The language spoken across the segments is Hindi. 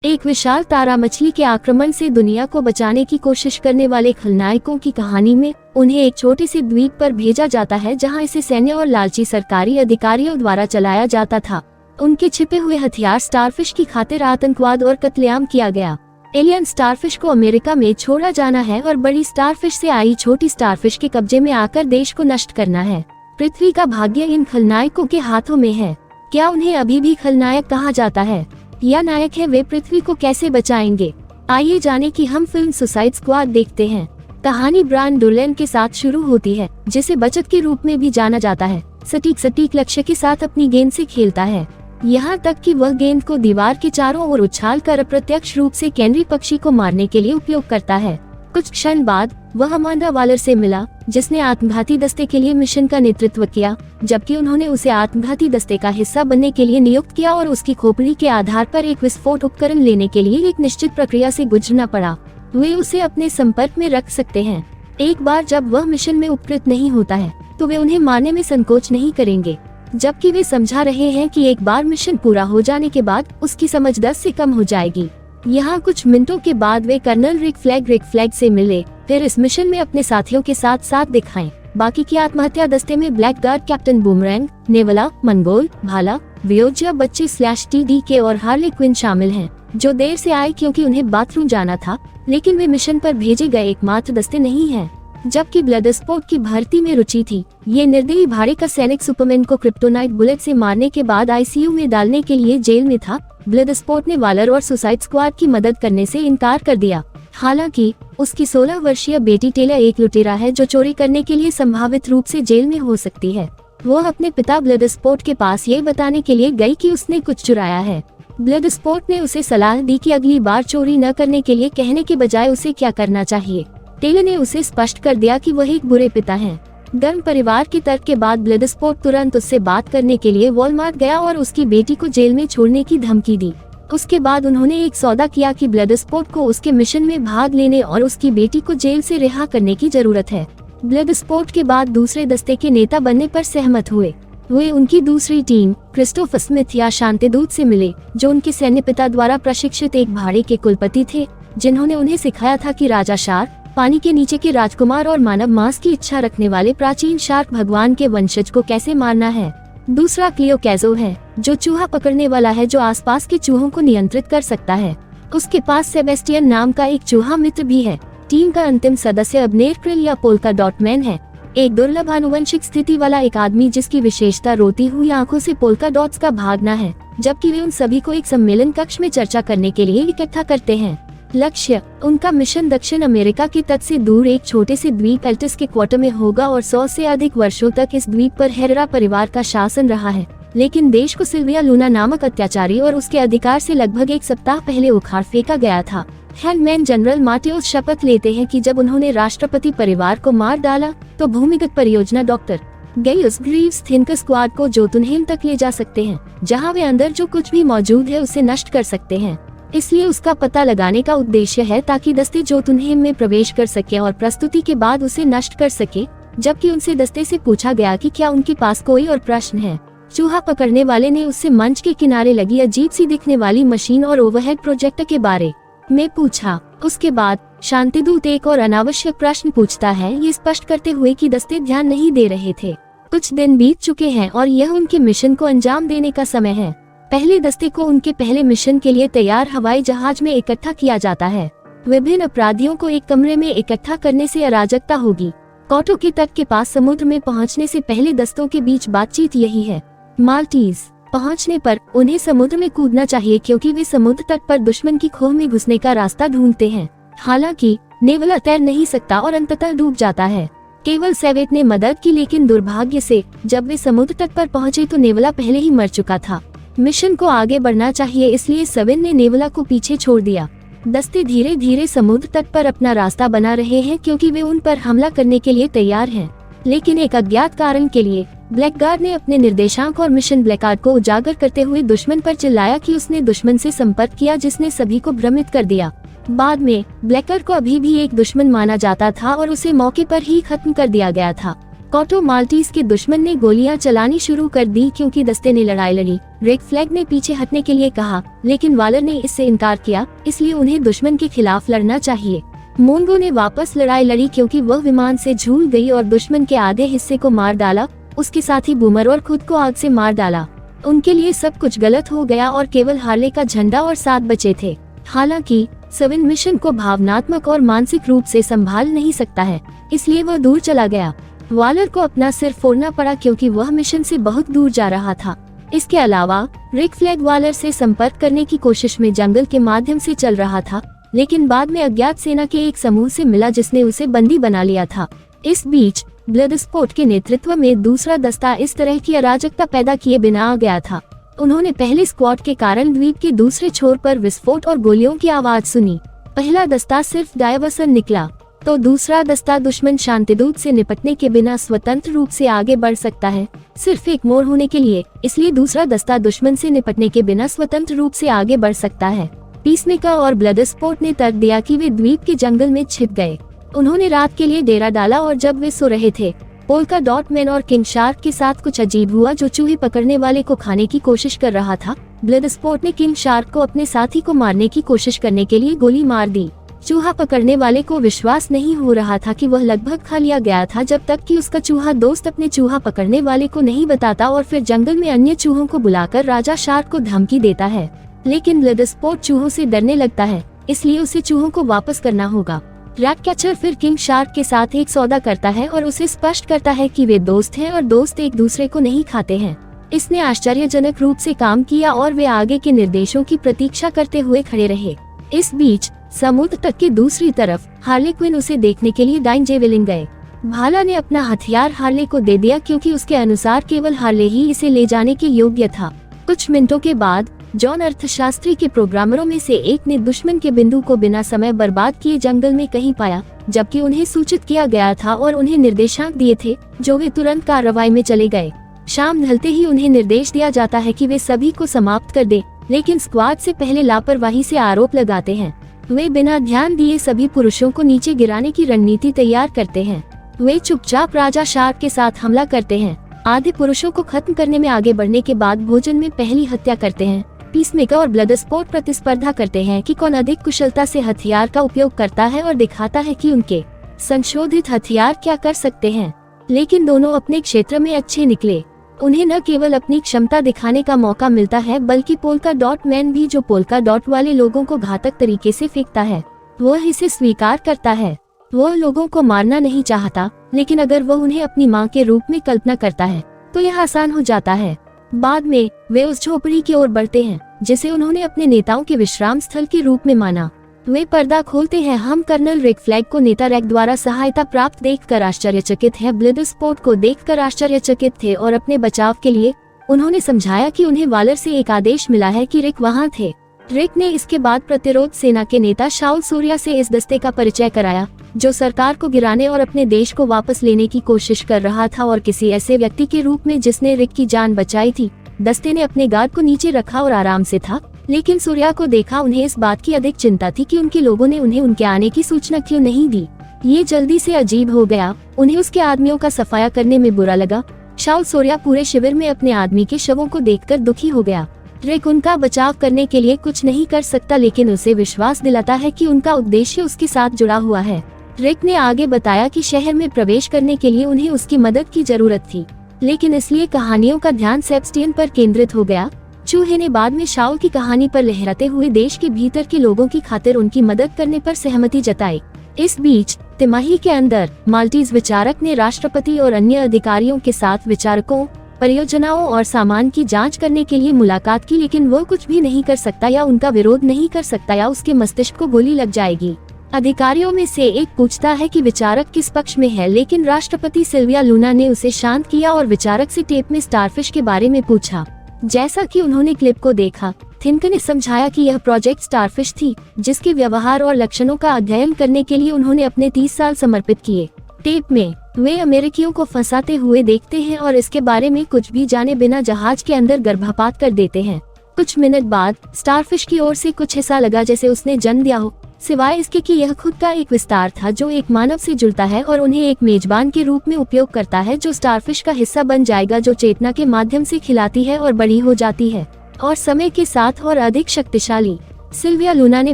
एक विशाल तारा मछली के आक्रमण से दुनिया को बचाने की कोशिश करने वाले खलनायकों की कहानी में उन्हें एक छोटे से द्वीप पर भेजा जाता है जहां इसे सैन्य और लालची सरकारी अधिकारियों द्वारा चलाया जाता था। उनके छिपे हुए हथियार स्टारफिश की खातिर आतंकवाद और कत्लेआम किया गया। एलियन स्टारफिश को अमेरिका में छोड़ा जाना है और बड़ी स्टारफिश से आई छोटी स्टारफिश के कब्जे में आकर देश को नष्ट करना है। पृथ्वी का भाग्य इन खलनायकों के हाथों में है। क्या उन्हें अभी भी खलनायक कहा जाता है या नायक है? वे पृथ्वी को कैसे बचाएंगे? आइए जाने कि हम फिल्म सुसाइड स्क्वाड देखते हैं। कहानी ब्रायन डुलेन के साथ शुरू होती है, जिसे बचत के रूप में भी जाना जाता है। सटीक लक्ष्य के साथ अपनी गेंद से खेलता है, यहाँ तक कि वह गेंद को दीवार के चारों ओर उछाल कर अप्रत्यक्ष रूप से कैनरी पक्षी को मारने के लिए उपयोग करता है। कुछ क्षण बाद वह अमांडा वालर से मिला, जिसने आत्मघाती दस्ते के लिए मिशन का नेतृत्व किया, जबकि उन्होंने उसे आत्मघाती दस्ते का हिस्सा बनने के लिए नियुक्त किया और उसकी खोपड़ी के आधार पर एक विस्फोट उपकरण लेने के लिए एक निश्चित प्रक्रिया से गुजरना पड़ा। वे उसे अपने संपर्क में रख सकते हैं। एक बार जब वह मिशन में उपकृत नहीं होता है तो वे उन्हें मारने में संकोच नहीं करेंगे, जबकि वे समझा रहे हैं कि एक बार मिशन पूरा हो जाने के बाद उसकी समझ 10 से कम हो जाएगी। यहाँ कुछ मिनटों के बाद वे कर्नल रिक फ्लैग से मिले, फिर इस मिशन में अपने साथियों के साथ साथ दिखाएं। बाकी की आत्महत्या दस्ते में ब्लैक गार्ड, कैप्टन बूमरैंग, नेवला, मंगोल, भाला, वियोज्या बच्चे /TDK और हार्ले क्विन शामिल हैं, जो देर से आए क्योंकि उन्हें बाथरूम जाना था, लेकिन वे मिशन पर भेजे गए एकमात्र दस्ते नहीं हैं। जबकि ब्लडस्पोर्ट की भर्ती में रुचि थी। ये निर्दयी भाड़े का सैनिक सुपरमैन को क्रिप्टोनाइट बुलेट से मारने के बाद ICU में डालने के लिए जेल में था। ब्लडस्पोर्ट ने वालर और सुसाइड स्क्वाड की मदद करने से इनकार कर दिया। हालांकि उसकी 16 वर्षीय बेटी टेला एक लुटेरा है जो चोरी करने के लिए संभावित रूप से जेल में हो सकती है। वो अपने पिता ब्लडस्पोर्ट के पास ये बताने के लिए गई कि उसने कुछ चुराया है। ब्लडस्पोर्ट ने उसे सलाह दी कि अगली बार चोरी न करने के लिए कहने के बजाय उसे क्या करना चाहिए। टेलर ने उसे स्पष्ट कर दिया कि वह एक बुरे पिता हैं। गर्म परिवार के तर्क के बाद ब्लडस्पोर्ट तुरंत उससे बात करने के लिए वॉलमार्ट गया और उसकी बेटी को जेल में छोड़ने की धमकी दी। उसके बाद उन्होंने एक सौदा किया कि ब्लडस्पोर्ट को उसके मिशन में भाग लेने और उसकी बेटी को जेल से रिहा करने की जरूरत है। ब्लडस्पोर्ट के बाद दूसरे दस्ते के नेता बनने पर सहमत हुए। वे उनकी दूसरी टीम क्रिस्टोफर स्मिथ या शांतिदूत से मिले, जो उनके सैन्य पिता द्वारा प्रशिक्षित एक भाड़े के कुलपति थे, जिन्होंने उन्हें सिखाया था कि राजा शार्क, पानी के नीचे के राजकुमार और मानव मांस की इच्छा रखने वाले प्राचीन शार्क भगवान के वंशज को कैसे मारना है। दूसरा क्लियो कैजो है, जो चूहा पकड़ने वाला है जो आसपास के चूहों को नियंत्रित कर सकता है। उसके पास सेबेस्टियन नाम का एक चूहा मित्र भी है। टीम का अंतिम सदस्य अबनेर क्रिल या पोल्का डॉट मैन है, एक दुर्लभ आनुवंशिक स्थिति वाला एक आदमी जिसकी विशेषता रोती हुई आंखों से पोल्का डॉट्स का भागना है, जबकि वे उन सभी को एक सम्मेलन कक्ष में चर्चा करने के लिए इकट्ठा करते हैं। लक्ष्य, उनका मिशन दक्षिण अमेरिका के तट से दूर एक छोटे से द्वीप एल्टिस के क्वार्टर में होगा और 100 से अधिक वर्षों तक इस द्वीप पर हेरेरा परिवार का शासन रहा है, लेकिन देश को सिल्विया लूना नामक अत्याचारी और उसके अधिकार से लगभग एक सप्ताह पहले उखाड़ फेंका गया था। हेडमैन जनरल मार्टियोस शपथ लेते हैं कि जब उन्होंने राष्ट्रपति परिवार को मार डाला तो भूमिगत परियोजना डॉक्टर गेयुस ग्रीव्स थिनक स्क्वाड को जोतुनहेम तक ले जा सकते हैं, जहां वे अंदर जो कुछ भी मौजूद है उसे नष्ट कर सकते हैं। इसलिए उसका पता लगाने का उद्देश्य है ताकि दस्ते जोतुनहेम में प्रवेश कर सके और प्रस्तुति के बाद उसे नष्ट कर सके। जबकि उनसे दस्ते से पूछा गया कि क्या उनके पास कोई और प्रश्न है। चूहा पकड़ने वाले ने उससे मंच के किनारे लगी अजीब सी दिखने वाली मशीन और ओवरहेड प्रोजेक्टर के बारे में पूछा। उसके बाद शांतिदूत एक और अनावश्यक प्रश्न पूछता है, ये स्पष्ट करते हुए कि दस्ते ध्यान नहीं दे रहे थे। कुछ दिन बीत चुके हैं और यह उनके मिशन को अंजाम देने का समय है। पहले दस्ते को उनके पहले मिशन के लिए तैयार हवाई जहाज में इकट्ठा किया जाता है। विभिन्न अपराधियों को एक कमरे में इकट्ठा करने से अराजकता होगी। कोटो के तट के पास समुद्र में पहुंचने से पहले दस्तों के बीच बातचीत यही है। माल्टीज पहुंचने पर उन्हें समुद्र में कूदना चाहिए क्योंकि वे समुद्र तट पर दुश्मन की खोह में घुसने का रास्ता ढूंढते हैं। हालांकि नेवला तैर नहीं सकता और अंततः डूब जाता है। केवल सेवेट ने मदद की, लेकिन दुर्भाग्य से जब वे समुद्र तट पर पहुंचे तो नेवला पहले ही मर चुका था। मिशन को आगे बढ़ना चाहिए, इसलिए सेवेन ने नेवला को पीछे छोड़ दिया। दस्ते धीरे धीरे समुद्र तट पर अपना रास्ता बना रहे हैं क्योंकि वे उन पर हमला करने के लिए तैयार हैं। लेकिन एक अज्ञात कारण के लिए ब्लैकगार्ड ने अपने निर्देशांक और मिशन ब्लैकगार्ड को उजागर करते हुए दुश्मन पर चिल्लाया कि उसने दुश्मन से संपर्क किया, जिसने सभी को भ्रमित कर दिया। बाद में ब्लैकगार्ड को अभी भी एक दुश्मन माना जाता था और उसे मौके पर ही खत्म कर दिया गया था। कोटो माल्टीज के दुश्मन ने गोलियां चलानी शुरू कर दी क्योंकि दस्ते ने लड़ाई लड़ी। रिक फ्लैग ने पीछे हटने के लिए कहा, लेकिन वालर ने इससे इनकार किया, इसलिए उन्हें दुश्मन के खिलाफ लड़ना चाहिए। मोंगो ने वापस लड़ाई लड़ी क्योंकि वह विमान से झूल गई और दुश्मन के आधे हिस्से को मार डाला, उसके साथ ही बूमर और खुद को आग से मार डाला। उनके लिए सब कुछ गलत हो गया और केवल हार्ले का झंडा और 7 बचे थे। हालांकि सेवन मिशन को भावनात्मक और मानसिक रूप से संभाल नहीं सकता है, इसलिए वह दूर चला गया। वालर को अपना सिर फोड़ना पड़ा क्योंकि वह मिशन से बहुत दूर जा रहा था। इसके अलावा रिक फ्लैग वालर से संपर्क करने की कोशिश में जंगल के माध्यम से चल रहा था, लेकिन बाद में अज्ञात सेना के एक समूह से मिला जिसने उसे बंदी बना लिया था। इस बीच ब्लडस्पोर्ट के नेतृत्व में दूसरा दस्ता इस तरह की अराजकता पैदा किए बिना आ गया था। उन्होंने पहले स्क्वाड के कारण द्वीप के दूसरे छोर पर विस्फोट और गोलियों की आवाज सुनी। पहला दस्ता सिर्फ डायवर्सन निकला, तो दूसरा दस्ता दुश्मन शांतिदूत से निपटने के बिना स्वतंत्र रूप से आगे बढ़ सकता है, सिर्फ एक मोड़ होने के लिए। इसलिए दूसरा दस्ता दुश्मन से निपटने के बिना स्वतंत्र रूप से आगे बढ़ सकता है। पीसमेकर और ब्लडस्पोर्ट ने तर्क दिया कि वे द्वीप के जंगल में छिप गए। उन्होंने रात के लिए डेरा डाला और जब वे सो रहे थे, पोल्का डॉट मैन और किंग शार्क के साथ कुछ अजीब हुआ जो चूहे पकड़ने वाले को खाने की कोशिश कर रहा था। ब्लडस्पोर्ट ने किंग शार्क को अपने साथी को मारने की कोशिश करने के लिए गोली मार दी। चूहा पकड़ने वाले को विश्वास नहीं हो रहा था कि वह लगभग खा लिया गया था जब तक कि उसका चूहा दोस्त अपने चूहा पकड़ने वाले को नहीं बताता और फिर जंगल में अन्य चूहों को बुलाकर राजा शार्क को धमकी देता है। लेकिन ब्लडस्पोर्ट चूहों से डरने लगता है, इसलिए उसे चूहों को वापस करना होगा। रैट कैचर फिर किंग शार्क के साथ एक सौदा करता है और उसे स्पष्ट करता है कि वे दोस्त हैं और दोस्त एक दूसरे को नहीं खाते हैं। इसने आश्चर्यजनक रूप से काम किया और वे आगे के निर्देशों की प्रतीक्षा करते हुए खड़े रहे। इस बीच समुद्र तट के दूसरी तरफ हार्ले क्विन उसे देखने के लिए डाइनजेविलिन गए। भाला ने अपना हथियार हार्ले को दे दिया क्योंकि उसके अनुसार केवल हार्ले ही इसे ले जाने के योग्य था। कुछ मिनटों के बाद जॉन अर्थशास्त्री के प्रोग्रामरों में से एक ने दुश्मन के बिंदु को बिना समय बर्बाद किए जंगल में कहीं पाया, जबकि उन्हें सूचित किया गया था और उन्हें निर्देशांक दिए थे जो वे तुरंत कार्रवाई में चले गए। शाम ढलते ही उन्हें निर्देश दिया जाता है कि वे सभी को समाप्त कर दे, लेकिन स्क्वाड से पहले लापरवाही से आरोप लगाते हैं। वे बिना ध्यान दिए सभी पुरुषों को नीचे गिराने की रणनीति तैयार करते हैं। वे चुपचाप राजा शार्क के साथ हमला करते हैं। आधे पुरुषों को खत्म करने में आगे बढ़ने के बाद भोजन में पहली हत्या करते हैं। पीसमेकर और ब्लडस्पोर्ट प्रतिस्पर्धा करते हैं कि कौन अधिक कुशलता से हथियार का उपयोग करता है और दिखाता है कि उनके संशोधित हथियार क्या कर सकते हैं। लेकिन दोनों अपने क्षेत्र में अच्छे निकले। उन्हें न केवल अपनी क्षमता दिखाने का मौका मिलता है, बल्कि पोल्का डॉट मैन भी, जो पोल्का डॉट वाले लोगों को घातक तरीके से फेंकता है, वह इसे स्वीकार करता है। वह लोगों को मारना नहीं चाहता, लेकिन अगर वह उन्हें अपनी माँ के रूप में कल्पना करता है तो यह आसान हो जाता है। बाद में वे उस झोपड़ी की ओर बढ़ते हैं जिसे उन्होंने अपने नेताओं के विश्राम स्थल के रूप में माना। वे पर्दा खोलते हैं। हम कर्नल रिक फ्लैग को नेता रैक द्वारा सहायता प्राप्त देखकर आश्चर्यचकित हैं। ब्लडस्पोर्ट को देखकर आश्चर्यचकित थे और अपने बचाव के लिए उन्होंने समझाया कि उन्हें वालर से एक आदेश मिला है कि रिक वहां थे। रिक ने इसके बाद प्रतिरोध सेना के नेता शाउल सूर्या से इस दस्ते का परिचय कराया जो सरकार को गिराने और अपने देश को वापस लेने की कोशिश कर रहा था, और किसी ऐसे व्यक्ति के रूप में जिसने रिक की जान बचाई थी। दस्ते ने अपने गार्ड को नीचे रखा और आराम से था, लेकिन सूर्या को देखा उन्हें इस बात की अधिक चिंता थी कि उनके लोगों ने उन्हें उनके आने की सूचना क्यों नहीं दी। ये जल्दी से अजीब हो गया। उन्हें उसके आदमियों का सफाया करने में बुरा लगा। शाउल सूर्या पूरे शिविर में अपने आदमी के शवों को देखकर दुखी हो गया। रिक उनका बचाव करने के लिए कुछ नहीं कर सकता, लेकिन उसे विश्वास दिलाता है कि उनका उद्देश्य उसके साथ जुड़ा हुआ है। रिक ने आगे बताया कि शहर में प्रवेश करने के लिए उन्हें उसकी मदद की जरूरत थी, लेकिन इसलिए कहानियों का ध्यान सेबस्टियन पर केंद्रित हो गया। चूहे ने बाद में शाउल की कहानी पर लहराते हुए देश के भीतर के लोगों की खातिर उनकी मदद करने पर सहमति जताई। इस बीच तिमाही के अंदर माल्टीज विचारक ने राष्ट्रपति और अन्य अधिकारियों के साथ विचारकों, परियोजनाओं और सामान की जांच करने के लिए मुलाकात की, लेकिन वह कुछ भी नहीं कर सकता या उनका विरोध नहीं कर सकता या उसके मस्तिष्क को गोली लग जाएगी। अधिकारियों में से एक पूछता है कि विचारक किस पक्ष में है, लेकिन राष्ट्रपति सिल्विया लूना ने उसे शांत किया और विचारक से टेप में स्टारफिश के बारे में पूछा। जैसा कि उन्होंने क्लिप को देखा, थिनक ने समझाया कि यह प्रोजेक्ट स्टारफिश थी, जिसके व्यवहार और लक्षणों का अध्ययन करने के लिए उन्होंने अपने 30 साल समर्पित किए। टेप में वे अमेरिकियों को फंसाते हुए देखते हैं और इसके बारे में कुछ भी जाने बिना जहाज के अंदर गर्भपात कर देते हैं। कुछ मिनट बाद स्टारफिश की ओर से कुछ ऐसा लगा जैसे उसने जन्म दिया हो। सिवाय इसके कि यह खुद का एक विस्तार था जो एक मानव से जुड़ता है और उन्हें एक मेजबान के रूप में उपयोग करता है, जो स्टारफिश का हिस्सा बन जाएगा, जो चेतना के माध्यम से खिलाती है और बड़ी हो जाती है और समय के साथ और अधिक शक्तिशाली। सिल्विया लूना ने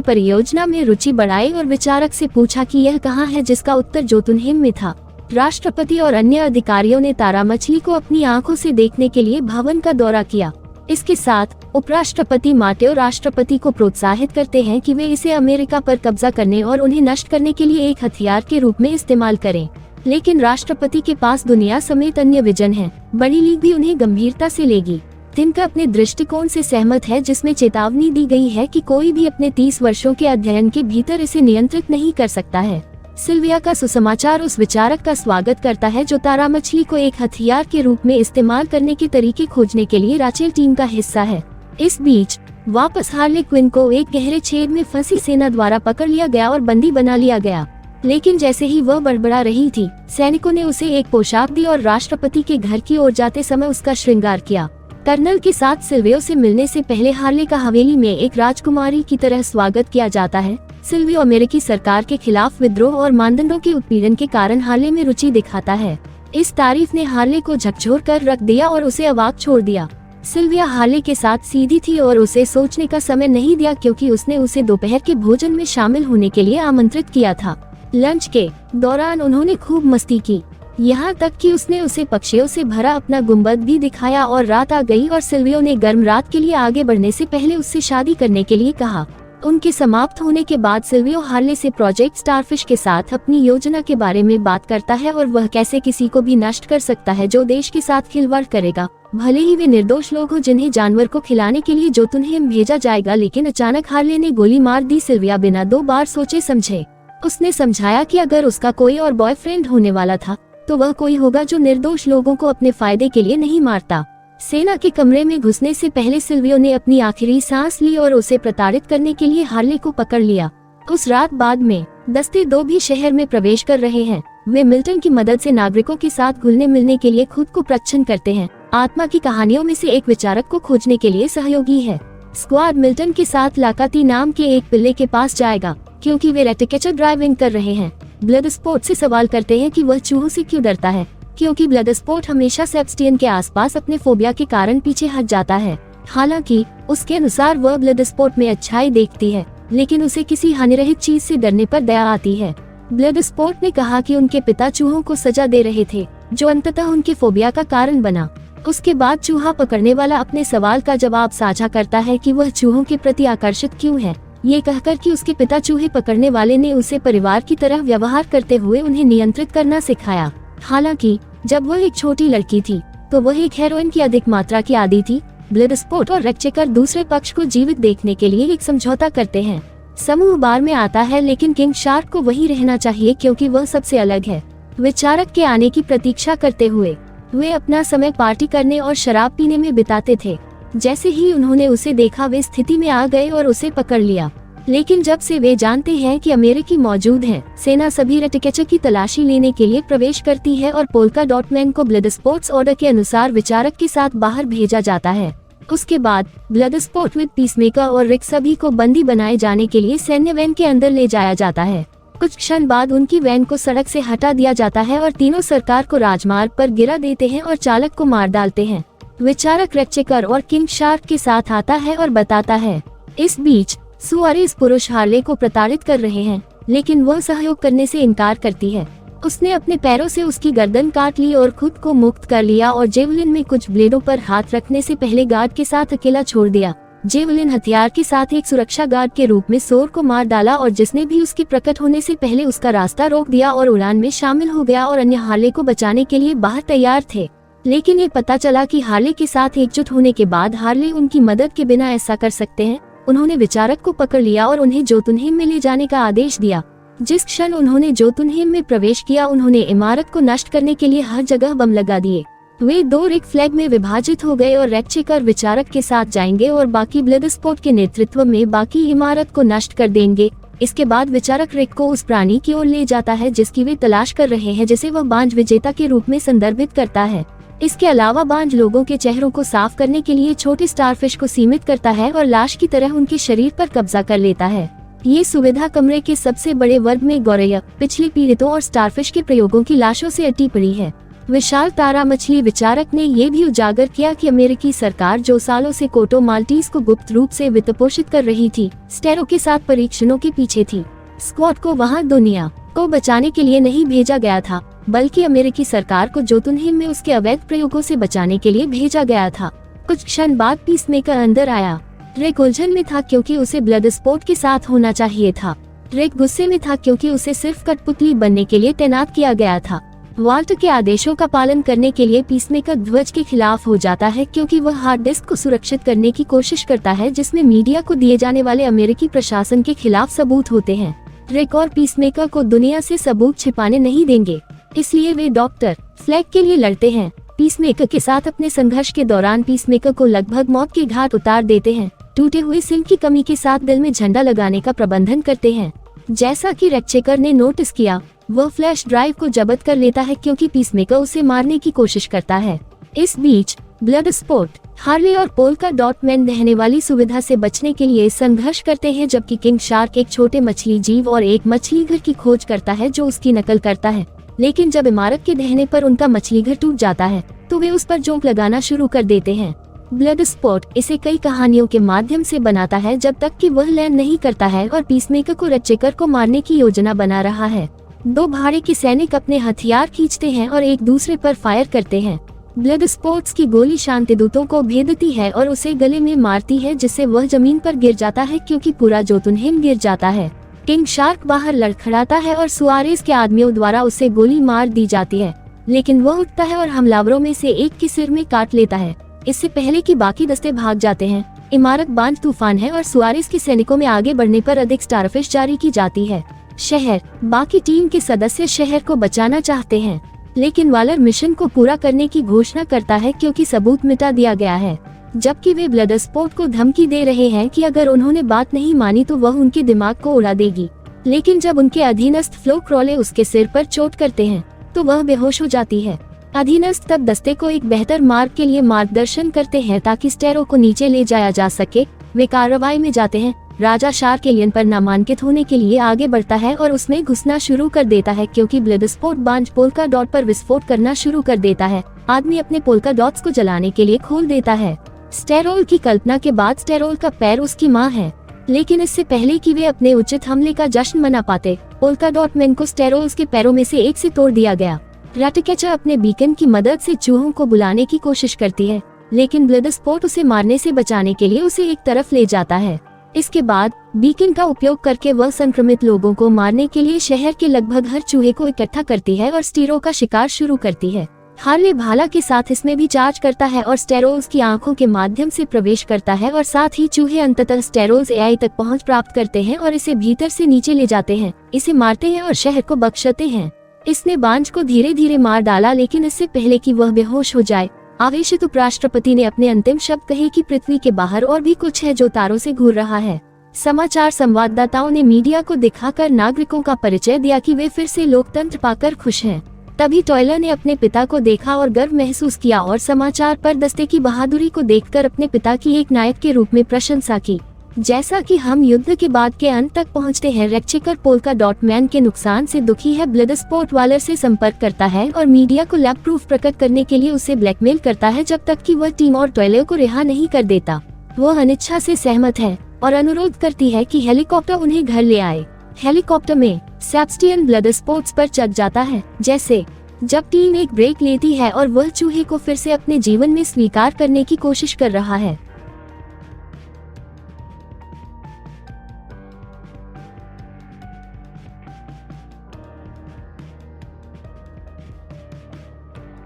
परियोजना में रुचि बढ़ाई और विचारक से पूछा कि यह कहाँ है, जिसका उत्तर जोतुनहेम में था। राष्ट्रपति और अन्य अधिकारियों ने तारा मछली को अपनी आंखों से देखने के लिए भवन का दौरा किया। इसके साथ उपराष्ट्रपति माटेओ राष्ट्रपति को प्रोत्साहित करते हैं कि वे इसे अमेरिका पर कब्जा करने और उन्हें नष्ट करने के लिए एक हथियार के रूप में इस्तेमाल करें। लेकिन राष्ट्रपति के पास दुनिया समेत अन्य विजन है। बड़ी लीग भी उन्हें गंभीरता से लेगी। तिनका अपने दृष्टिकोण से सहमत है, जिसमें चेतावनी दी गई है कि कोई भी अपने 30 वर्षों के अध्ययन के भीतर इसे नियंत्रित नहीं कर सकता है। सिल्विया का सुसमाचार उस विचारक का स्वागत करता है जो तारा मछली को एक हथियार के रूप में इस्तेमाल करने के तरीके खोजने के लिए राचेल टीम का हिस्सा है। इस बीच वापस हार्ले क्विन को एक गहरे छेद में फंसी सेना द्वारा पकड़ लिया गया और बंदी बना लिया गया। लेकिन जैसे ही वह बड़बड़ा रही थी, सैनिकों ने उसे एक पोशाक दी और राष्ट्रपति के घर की ओर जाते समय उसका श्रृंगार किया। कर्नल के साथ सिल्वियो से मिलने से पहले हार्ले का हवेली में एक राजकुमारी की तरह स्वागत किया जाता है। सिल्वियो अमेरिकी सरकार के खिलाफ विद्रोह और मानदंडों के उत्पीड़न के कारण हार्ले में रुचि दिखाता है। इस तारीफ ने हार्ले को झकझोर कर रख दिया और उसे अवाक छोड़ दिया। सिल्विया हार्ले के साथ सीधी थी और उसे सोचने का समय नहीं दिया, क्योंकि उसने उसे दोपहर के भोजन में शामिल होने के लिए आमंत्रित किया था। लंच के दौरान उन्होंने खूब मस्ती की, यहाँ तक कि उसने उसे पक्षियों से भरा अपना गुंबद भी दिखाया और रात आ गई और सिल्वियो ने गर्म रात के लिए आगे बढ़ने से पहले उससे शादी करने के लिए कहा। उनके समाप्त होने के बाद सिल्वियो हार्ले से प्रोजेक्ट स्टारफिश के साथ अपनी योजना के बारे में बात करता है और वह कैसे किसी को भी नष्ट कर सकता है जो देश के साथ खिलवाड़ करेगा, भले ही वे निर्दोष लोग हो जिन्हें जानवर को खिलाने के लिए जोतुनहेम भेजा जाएगा। लेकिन अचानक हार्ले ने गोली मार दी। सिल्विया बिना 2 बार सोचे समझे उसने समझाया कि अगर उसका कोई और बॉयफ्रेंड होने वाला था तो वह कोई होगा जो निर्दोष लोगों को अपने फायदे के लिए नहीं मारता। सेना के कमरे में घुसने से पहले सिल्वियो ने अपनी आखिरी सांस ली और उसे प्रताड़ित करने के लिए हार्ले को पकड़ लिया। उस रात बाद में दस्ते 2 भी शहर में प्रवेश कर रहे हैं। वे मिल्टन की मदद से नागरिकों के साथ घुलने मिलने के लिए खुद को प्रच्छन्न करते हैं। आत्मा की कहानियों में से एक विचारक को खोजने के लिए सहयोगी है। स्क्वाड मिल्टन के साथ लाकाती नाम के एक पिल्ले के पास जाएगा, क्योंकि वे रेटिकेचर ड्राइविंग कर रहे हैं। ब्लडस्पोर्ट से सवाल करते हैं कि वह चूहों से क्यों डरता है, क्योंकि ब्लडस्पोर्ट हमेशा सेबस्टियन के आसपास अपने फोबिया के कारण पीछे हट जाता है। हालांकि उसके अनुसार वह ब्लडस्पोर्ट में अच्छाई देखती है, लेकिन उसे किसी हानिरहित चीज से डरने पर दया आती है। ब्लडस्पोर्ट ने कहा कि उनके पिता चूहों को सजा दे रहे थे, जो अंततः उनके फोबिया का कारण बना। उसके बाद चूहा पकड़ने वाला अपने सवाल का जवाब साझा करता है कि वह चूहों के प्रति आकर्षित क्यों है, ये कहकर कि उसके पिता चूहे पकड़ने वाले ने उसे परिवार की तरह व्यवहार करते हुए उन्हें नियंत्रित करना सिखाया। हालांकि जब वह एक छोटी लड़की थी तो वह एक हेरोइन की अधिक मात्रा की आदी थी। ब्लडस्पोर्ट और रेक्चेकर दूसरे पक्ष को जीवित देखने के लिए एक समझौता करते हैं। समूह बार में आता है, लेकिन किंग शार्क को वहीं रहना चाहिए क्योंकि वह सबसे अलग है। विचारक के आने की प्रतीक्षा करते हुए वे अपना समय पार्टी करने और शराब पीने में बिताते थे। जैसे ही उन्होंने उसे देखा वे स्थिति में आ गए और उसे पकड़ लिया। लेकिन जब से वे जानते हैं कि अमेरिकी मौजूद हैं, सेना सभी रेटिकेचर की तलाशी लेने के लिए प्रवेश करती है और पोल्का डॉट मैन को ब्लडस्पोर्ट्स ऑर्डर के अनुसार विचारक के साथ बाहर भेजा जाता है। उसके बाद ब्लडस्पोर्ट विद पीसमेकर और रिक सभी को बंदी बनाए जाने के लिए सैन्य वैन के अंदर ले जाया जाता है। कुछ क्षण बाद उनकी वैन को सड़क से हटा दिया जाता है और तीनों सरकार को राजमार्ग पर गिरा देते हैं और चालक को मार डालते हैं। विचारक रेक्चेकर और किंग शार्क के साथ आता है और बताता है। इस बीच सुआरेस पुरुष हार्ले को प्रताड़ित कर रहे हैं, लेकिन वह सहयोग करने से इनकार करती है। उसने अपने पैरों से उसकी गर्दन काट ली और खुद को मुक्त कर लिया और जेवलिन में कुछ ब्लेडों पर हाथ रखने से पहले गार्ड के साथ अकेला छोड़ दिया। जेवलिन हथियार के साथ एक सुरक्षा गार्ड के रूप में सोर को मार डाला और जिसने भी उसके प्रकट होने से पहले उसका रास्ता रोक दिया और उड़ान में शामिल हो गया और अन्य हार्ले को बचाने के लिए बाहर तैयार थे। लेकिन ये पता चला कि हार्ले के साथ एकजुट होने के बाद हार्ले उनकी मदद के बिना ऐसा कर सकते हैं। उन्होंने विचारक को पकड़ लिया और उन्हें जोतुनहेम में ले जाने का आदेश दिया। जिस क्षण उन्होंने जोतुनहेम में प्रवेश किया, उन्होंने इमारत को नष्ट करने के लिए हर जगह बम लगा दिए। वे 2 रिक फ्लैग में विभाजित हो गए और रेक्चेकर विचारक के साथ जाएंगे और बाकी ब्लडस्पोर्ट के नेतृत्व में बाकी इमारत को नष्ट कर देंगे। इसके बाद विचारक रिक को उस प्राणी की ओर ले जाता है जिसकी वे तलाश कर रहे हैं, जिसे वह बांझ विजेता के रूप में संदर्भित करता है। इसके अलावा बांझ लोगों के चेहरों को साफ करने के लिए छोटे स्टारफिश को सीमित करता है और लाश की तरह उनके शरीर पर कब्जा कर लेता है। ये सुविधा कमरे के सबसे बड़े वर्ग में गौरैया, पिछले पीड़ितों और स्टारफिश के प्रयोगों की लाशों से अटी पड़ी है। विशाल तारा मछली विचारक ने ये भी उजागर किया कि अमेरिकी सरकार जो सालों से कोटो माल्टीज को गुप्त रूप से वित्तपोषित कर रही थी, स्टेरो के साथ परीक्षणों के पीछे थी। स्कॉट को वहां दुनिया को बचाने के लिए नहीं भेजा गया था, बल्कि अमेरिकी सरकार को जोतुनहिम में उसके अवैध प्रयोगों से बचाने के लिए भेजा गया था। कुछ क्षण बाद पीसमेकर अंदर आया। रिक उलझन में था क्योंकि उसे ब्लड स्पोर्ट के साथ होना चाहिए था। रिक गुस्से में था क्योंकि उसे सिर्फ कठपुतली बनने के लिए तैनात किया गया था। वाल्ट के आदेशों का पालन करने के लिए पीसमेकर ध्वज के खिलाफ हो जाता है क्योंकि वह हार्ड डिस्क को सुरक्षित करने की कोशिश करता है जिसमें मीडिया को दिए जाने वाले अमेरिकी प्रशासन के खिलाफ सबूत होते हैं। रिक और पीसमेकर को दुनिया से सबूत छिपाने नहीं देंगे, इसलिए वे डॉक्टर फ्लैग के लिए लड़ते हैं। पीसमेकर के साथ अपने संघर्ष के दौरान पीसमेकर को लगभग मौत के घाट उतार देते हैं। टूटे हुए सिल की कमी के साथ दिल में झंडा लगाने का प्रबंधन करते हैं। जैसा कि रेक्चेकर ने नोटिस किया, वह फ्लैश ड्राइव को जब्त कर लेता है क्योंकि पीसमेकर उसे मारने की कोशिश करता है। इस बीच ब्लड स्पोर्ट, हार्ले और पोल्का डॉट मैन रहने वाली सुविधा से बचने के लिए संघर्ष करते हैं, जबकि किंग शार्क एक छोटे मछली जीव और एक मछली घर की खोज करता है जो उसकी नकल करता है। लेकिन जब इमारत के ढहने पर उनका मछली घर टूट जाता है तो वे उस पर जोंक लगाना शुरू कर देते हैं। ब्लड स्पोर्ट इसे कई कहानियों के माध्यम से बनाता है जब तक कि वह लैंड नहीं करता है और पीसमेकर को रेक्चेकर को मारने की योजना बना रहा है। दो भाड़े के सैनिक अपने हथियार खींचते हैं और एक दूसरे पर फायर करते हैं। ब्लड स्पोर्ट्स की गोली शांतिदूतों को भेदती है और उसे गले में मारती है, जिससे वह जमीन पर गिर जाता है क्योंकि पूरा जोतुनहिम गिर जाता है। किंग शार्क बाहर लड़खड़ाता है और सुआरेज के आदमियों द्वारा उसे गोली मार दी जाती है, लेकिन वह उठता है और हमलावरों में से एक के सिर में काट लेता है, इससे पहले कि बाकी दस्ते भाग जाते हैं। इमारत बांध तूफान है और सुआरेज के सैनिकों में आगे बढ़ने पर अधिक स्टारफिश जारी की जाती है। शहर, बाकी टीम के सदस्य शहर को बचाना चाहते हैं, लेकिन वालर मिशन को पूरा करने की घोषणा करता है क्योंकि सबूत मिटा दिया गया है, जबकि वे ब्लड स्पोर्ट को धमकी दे रहे हैं कि अगर उन्होंने बात नहीं मानी तो वह उनके दिमाग को उड़ा देगी। लेकिन जब उनके अधीनस्थ फ्लो क्रॉले उसके सिर पर चोट करते हैं तो वह बेहोश हो जाती है। अधीनस्थ तब दस्ते को एक बेहतर मार्ग के लिए मार्गदर्शन करते हैं ताकि स्टेरो को नीचे ले जाया जा सके। वे कार्रवाई में जाते हैं। राजा शार्क एलियन पर नामांकित होने के लिए आगे बढ़ता है और उसमें घुसना शुरू कर देता है क्योंकि ब्लड स्पोर्ट बांझ पोल्का डॉट पर विस्फोट करना शुरू कर देता है। आदमी अपने पोल्का डॉट्स को जलाने के लिए खोल देता है। स्टेरोल की कल्पना के बाद स्टेरोल का पैर उसकी माँ है, लेकिन इससे पहले कि वे अपने उचित हमले का जश्न मना पाते, पोल्का डॉट मैन को स्टेरोल्स के पैरों में से एक से तोड़ दिया गया। रैटकैचर अपने बीकन की मदद से चूहों को बुलाने की कोशिश करती है, लेकिन ब्लड स्पोर्ट उसे मारने से बचाने के लिए उसे एक तरफ ले जाता है। इसके बाद बीकन का उपयोग करके वह संक्रमित लोगों को मारने के लिए शहर के लगभग हर चूहे को इकट्ठा करती है और स्टीरो का शिकार शुरू करती है। हार्ले भाला के साथ इसमें भी चार्ज करता है और स्टेरोल्स की आंखों के माध्यम से प्रवेश करता है और साथ ही चूहे अंततः स्टेरोल्स एआई तक पहुंच प्राप्त करते हैं और इसे भीतर से नीचे ले जाते हैं, इसे मारते हैं और शहर को बख्शते हैं। इसने बांझ को धीरे धीरे मार डाला, लेकिन इससे पहले कि वह बेहोश हो जाए, आवेशित उपराष्ट्रपति ने अपने अंतिम शब्द कहे कि पृथ्वी के बाहर और भी कुछ है जो तारों से घूर रहा है। समाचार संवाददाताओं ने मीडिया को दिखाकर नागरिकों का परिचय दिया कि वे फिर से लोकतंत्र पाकर खुश हैं। तभी टॉयलर ने अपने पिता को देखा और गर्व महसूस किया और समाचार पर दस्ते की बहादुरी को देखकर अपने पिता की एक नायक के रूप में प्रशंसा की। जैसा कि हम युद्ध के बाद के अंत तक पहुंचते हैं, रेक्चेकर पोल्का डॉट मैन के नुकसान से दुखी है। ब्लड स्पोर्ट वालर से संपर्क करता है और मीडिया को लैब प्रूफ प्रकट करने के लिए उसे ब्लैकमेल करता है जब तक कि वह टीम और टॉयलर को रिहा नहीं कर देता। वह अनिच्छा से सहमत है और अनुरोध करती है कि हेलीकॉप्टर उन्हें घर ले आए। हेलीकॉप्टर में सेबस्टियन ब्लड स्पोर्ट्स पर चढ़ जाता है। जैसे जब टीम एक ब्रेक लेती है और वह चूहे को फिर से अपने जीवन में स्वीकार करने की कोशिश कर रहा है।